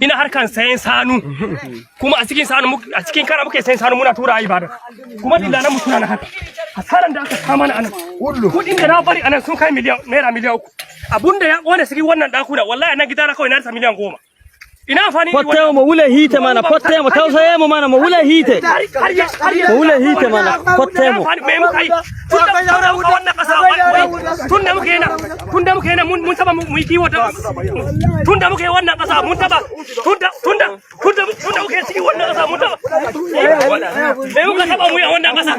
ina harkan sayan sanu kuma a cikin kara muke sayan sanu muna tura ibada kuma dillalan mu suna na haka hasaran da aka kama na anan kudin da na bari anan sun kai naira miliyan 3 abunda ya kone sigi wannan dakuna wallahi nan gidana kawai na rasa miliyan 10 ina amfani fotte mu wule hite mana fotte mu tausaye mu mana mu wule hite mu wule hite mana fotte mu me mu kai wannan kasa tunda muke yana mun taba mu yi kiwo ta tunda muke wannan kasa mun taba tunda muke ciki wannan kasa mun taba me muka taba mu yi wannan kasa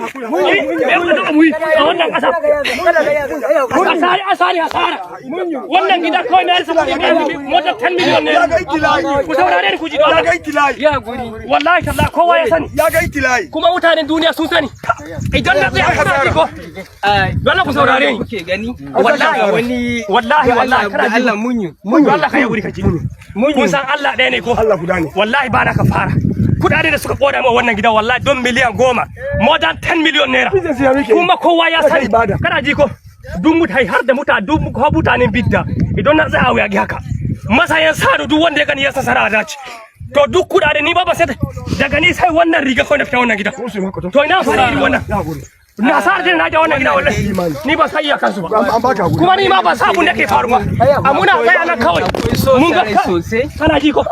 me muka taba mu yi a wannan kasa asari wannan gidan kawai na rasa mota 10 miliyan ne ku saurare ni ku ji dole ya guri wallahi tallahi kowa ya sani ya ga itilai kuma mutanen duniya sun sani idan na tsaya ka ko dole ku saurare ni kuke gani wallahi kana Allah munyu Allah kai guri ka ji mun san Allah ɗaya ne ko Allah guda ne wallahi ba na ka fara kudade da suka koda ma wannan gidan wallahi don miliyan 10 more than 10 million naira kuma kowa ya sani kana ji ko duk mutai har da mutanen bidda idan na tsaya wa ya haka masayan sadu duk wanda ya gani ya sasara da ci to duk kudade ni ba sai daga ni sai wannan riga ko na fita wannan gida to ina fara irin wannan na sar din na ga wannan gida wallahi ni ba sai ya kansu ba kuma ni ma ba sabun da ke faruwa amuna tsaya nan kawai mun ga kana ji ko